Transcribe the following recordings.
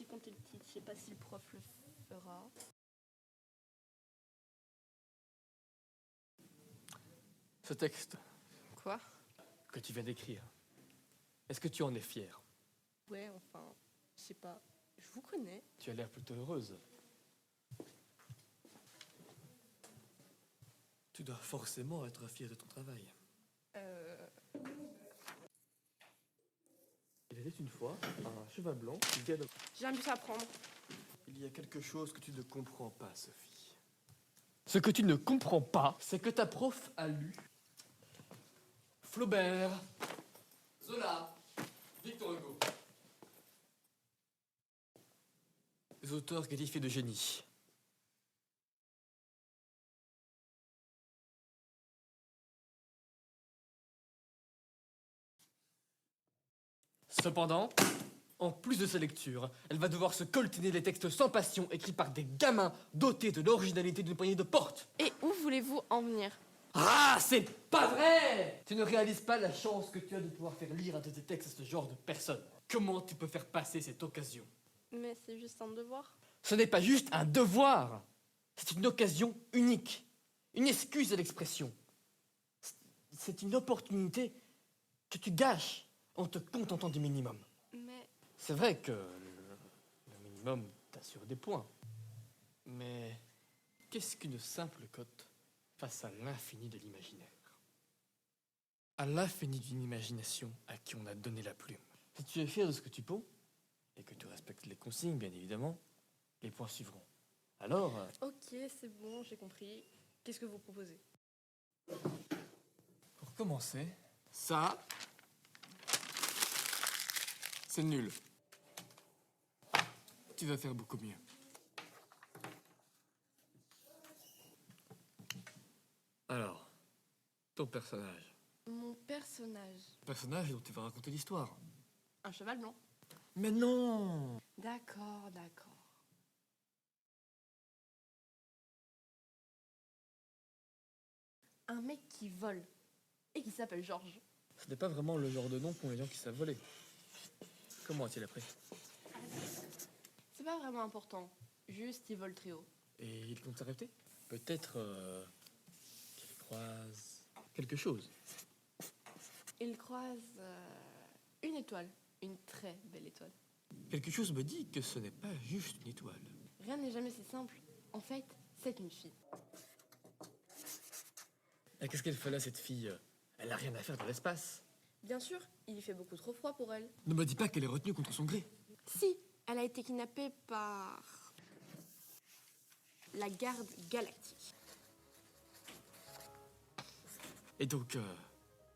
aussi compter le titre. Je sais pas si le prof le fera. Ce texte Quoi? que tu viens d'écrire, est-ce que tu en es fière? Ouais, enfin, je sais pas. Je vous connais. Tu as l'air plutôt heureuse. Tu dois forcément être fière de ton travail. Il était une fois un cheval blanc qui vient de... J'ai un bus à prendre. Il y a quelque chose que tu ne comprends pas, Sophie. Ce que tu ne comprends pas, c'est que ta prof a lu Flaubert, Zola, Victor Hugo. Les auteurs qualifiés de génie. Cependant, en plus de sa lecture, elle va devoir se coltiner des textes sans passion écrits par des gamins dotés de l'originalité d'une poignée de porte. Et où voulez-vous en venir? Ah, c'est pas vrai! Tu ne réalises pas la chance que tu as de pouvoir faire lire un de tes textes à ce genre de personnes. Comment tu peux faire passer cette occasion? Mais c'est juste un devoir. Ce n'est pas juste un devoir, c'est une occasion unique, une excuse à l'expression. C'est une opportunité que tu gâches en te contentant du minimum. Mais C'est vrai que le minimum t'assure des points. Mais qu'est-ce qu'une simple cote face à l'infini de l'imaginaire? À l'infini d'une imagination à qui on a donné la plume. Si tu es fier de ce que tu ponds, et que tu respectes les consignes, bien évidemment, les points suivront. Alors, ok, c'est bon, j'ai compris. Qu'est-ce que vous proposez? pour commencer, ça, c'est nul. Tu vas faire beaucoup mieux. Alors, ton personnage. Mon personnage. Le personnage dont tu vas raconter l'histoire. Un cheval blanc. Mais non! D'accord, d'accord. Un mec qui vole et qui s'appelle Georges. Ce n'est pas vraiment le genre de nom qu'ont les gens qui savent voler. Comment a-t-il appris? C'est pas vraiment important. Juste, il vole très haut. Et il compte s'arrêter? Peut-être qu'il croise quelque chose. Il croise une étoile. Une très belle étoile. Quelque chose me dit que ce n'est pas juste une étoile. Rien n'est jamais si simple. En fait, c'est une fille. Et qu'est-ce qu'elle fait là, cette fille? Elle n'a rien à faire dans l'espace. Bien sûr, il y fait beaucoup trop froid pour elle. Ne me dis pas qu'elle est retenue contre son gré. Si, elle a été kidnappée par la garde galactique. Et donc,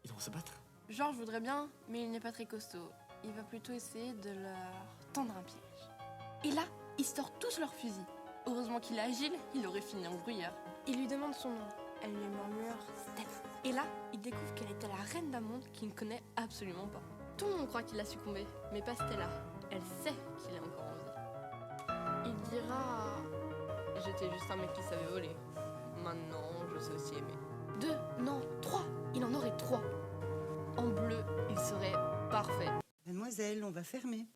ils vont se battre? Georges voudrait bien, mais il n'est pas très costaud. Il va plutôt essayer de leur tendre un piège. Et là, ils sortent tous leurs fusils. Heureusement qu'il est agile, il aurait fini en brouillard. Il lui demande son nom. Elle lui murmure Stella. Et là, il découvre qu'elle était la reine d'un monde qu'il ne connaît absolument pas. Tout le monde croit qu'il a succombé, mais pas Stella. Elle sait qu'il est encore en vie. Il dira j'étais juste un mec qui savait voler. Maintenant, je sais aussi aimer. 2, non, 3. Il en aurait 3. En bleu, il serait parfait. Mademoiselle, on va fermer.